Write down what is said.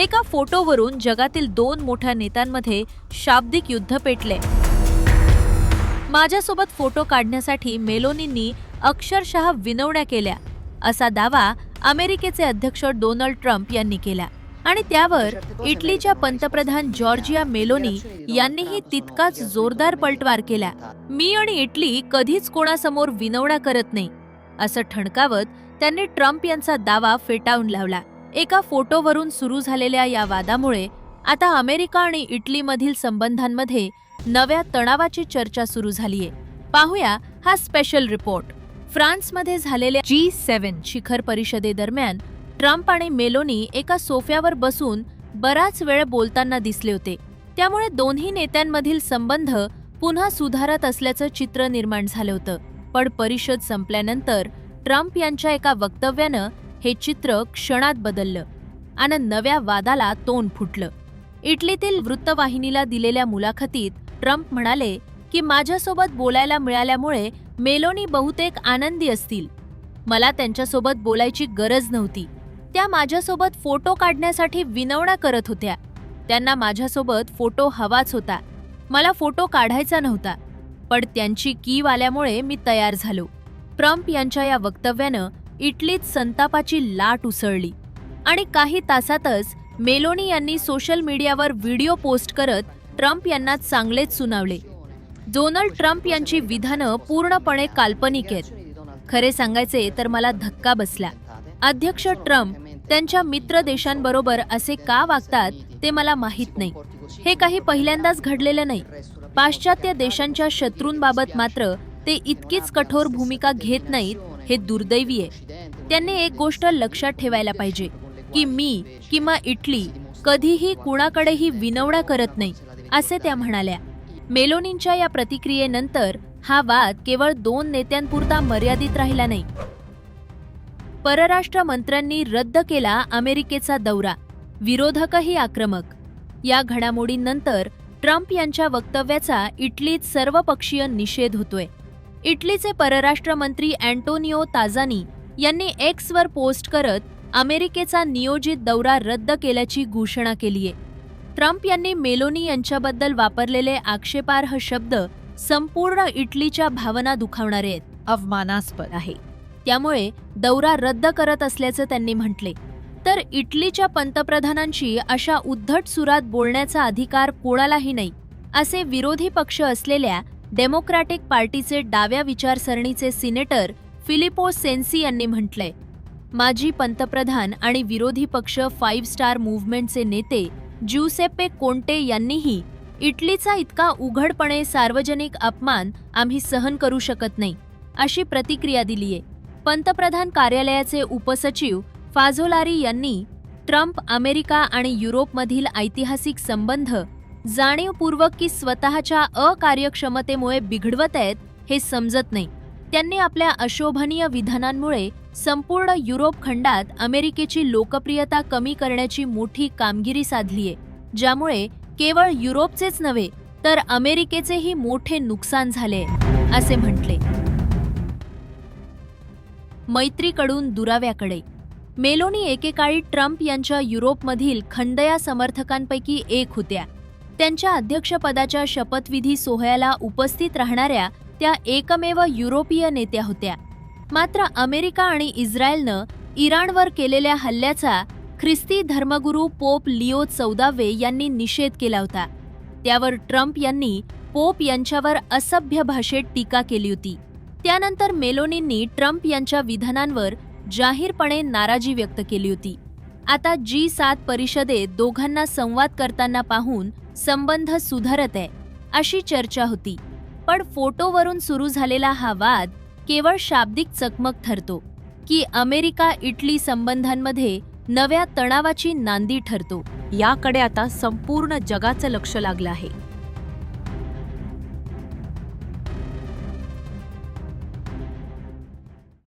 एका फोटोवरून जगातील 2 मोठ्या नेत्यांमध्ये शाब्दिक युद्ध पेटले। माझ्यासोबत फोटो काढण्यासाठी मेलोनींनी अक्षरशः विनवण्या केल्या, असा दावा अमेरिकेचे अध्यक्ष डोनाल्ड ट्रम्प यांनी केला आणि त्यावर इटलीच्या पंतप्रधान जॉर्जिया मेलोनी यांनीही तितकाच जोरदार पलटवार केला। मी आणि इटली कधीच कोणासमोर विनवण्या करत नाही, असं ठणकावत त्यांनी ट्रम्प यांचा दावा फेटाळून लावला। एका फोटोवरून सुरू झालेल्या या वादामुळे आता अमेरिका आणि इटलीमधील संबंधांमध्ये नव्या तणावाची चर्चा सुरू झालीये। पाहूया हा स्पेशल रिपोर्ट। फ्रान्समध्ये झालेल्या G7 शिखर परिषदेदरम्यान ट्रम्प आणि मेलोनी एका सोफ्यावर बसून बराच वेळ बोलताना दिसले होते। त्यामुळे दोन्ही नेत्यांमधील संबंध पुन्हा सुधारत असल्याचं चित्र निर्माण झालं होतं। पण परिषद संपल्यानंतर ट्रम्प यांच्या एका वक्तव्यानं हे चित्र क्षणात बदललं आणि नव्या वादाला तोंड फुटलं। इटलीतील वृत्तवाहिनीला दिलेल्या मुलाखतीत ट्रम्प म्हणाले की माझ्यासोबत बोलायला मिळाल्यामुळे मेलोनी बहुतेक आनंदी असतील। मला त्यांच्यासोबत बोलायची गरज नव्हती। त्या माझ्यासोबत फोटो काढण्यासाठी विनवण्या करत होत्या। त्यांना माझ्यासोबत फोटो हवाच होता, मला फोटो काढायचा नव्हता, पण त्यांची कीव आल्यामुळे मी तयार झालो। ट्रम्प यांच्या या वक्तव्यानं इटलीत संतापाची लाट उसळली आणि काही तासातच मेलोनी यांनी सोशल मीडियावर व्हिडिओ पोस्ट करत ट्रम्प यांना चांगलेच सुनावले। डोनाल्ड ट्रम्प यांची विधानं पूर्णपणे काल्पनिक आहेत। खरे सांगायचे तर मला धक्का बसला। अध्यक्ष ट्रम्प त्यांच्या मित्र देशांबरोबर असे का वागतात ते मला माहीत नाही। हे काही पहिल्यांदाच घडलेलं नाही। पाश्चात्य देशांच्या शत्रूंबाबत मात्र ते इतकीच कठोर भूमिका घेत नाहीत, हे दुर्दैवी आहे। त्यांनी एक गोष्ट लक्षात ठेवायला पाहिजे की मी किंवा इटली कधीही कुणाकडेही विनवण्या करत नाही, असे त्या म्हणाल्या। मेलोनींच्या या प्रतिक्रियेनंतर हा वाद केवळ 2 नेत्यांपुरता मर्यादित राहिला नाही। परराष्ट्र मंत्र्यांनी रद्द केला अमेरिकेचा दौरा, विरोधकही आक्रमक। या घडामोडींनंतर ट्रम्प यांच्या वक्तव्याचा इटलीत सर्वपक्षीय निषेध होतोय। इटलीचे परराष्ट्र मंत्री अँटोनिओ ताजानी यांनी एक्सवर पोस्ट करत अमेरिकेचा नियोजित दौरा रद्द केल्याची घोषणा केलीये। ट्रम्प यांनी मेलोनी यांच्याबद्दल वापरलेले आक्षेपार्ह शब्द संपूर्ण इटलीच्या भावना दुखावणारे आहेत, अवमानास्पद आहे। त्यामुळे दौरा रद्द करत असल्याचं त्यांनी म्हटले। तर इटलीच्या पंतप्रधानांची अशा उद्धट सुरात बोलण्याचा अधिकार कोणालाही नाही, असे विरोधी पक्ष असलेल्या डेमोक्रॅटिक पार्टीचे डाव्या विचारसरणीचे सिनेटर फिलिपो सेन्सी यांनी म्हटलंय। माजी पंतप्रधान आणि विरोधी पक्ष 5 स्टार मूव्हमेंटचे नेते ज्युसेप्पे कोंटे यांनीही इटलीचा इतका उघडपणे सार्वजनिक अपमान आम्ही सहन करू शकत नाही, अशी प्रतिक्रिया दिलीये। पंतप्रधान कार्यालयाचे उपसचिव फाझोलारी यांनी ट्रम्प अमेरिका आणि युरोपमधील ऐतिहासिक संबंध जाणीवपूर्वक की स्वतःच्या अकार्यक्षमतेमुळे बिघडवत आहेत हे समजत नाही। त्यांनी आपल्या अशोभनीय विधानांमुळे संपूर्ण युरोप खंडात अमेरिकेची लोकप्रियता कमी करण्याची मोठी कामगिरी साधलीये, ज्यामुळे केवळ युरोपचेच नव्हे तर अमेरिकेचेही मोठे नुकसान झाले, असे म्हटले। मैत्रीकडून दुराव्याकडे। मेलोनी एकेकाळी ट्रम्प यांच्या युरोपमधील खंडया समर्थकांपैकी एक होत्या। त्यांच्या अध्यक्षपदाच्या शपथविधी सोहळ्याला उपस्थित राहणाऱ्या त्या एकमेव युरोपीय नेत्या होत्या। मात्र अमेरिका आणि इस्रायलनं इराणवर केलेल्या हल्ल्याचा ख्रिस्ती धर्मगुरू पोप लिओ 14 यांनी निषेध केला होता। त्यावर ट्रम्प यांनी पोप यांच्यावर असभ्य भाषेत टीका केली होती। त्यानंतर मेलोनींनी ट्रम्प यांच्या विधानांवर जाहीरपणे नाराजी व्यक्त केली होती। आता G7 परिषदेत दोघांना संवाद करताना पाहून संबंध सुधारत आहे, अशी चर्चा होती। पण फोटोवरून सुरू झालेला हा वाद केवळ शाब्दिक चकमक ठरतो की अमेरिका इटली संबंधांमध्ये नव्या तणावाची नांदी ठरतो, याकडे आता संपूर्ण जगाचं लक्ष लागलं आहे।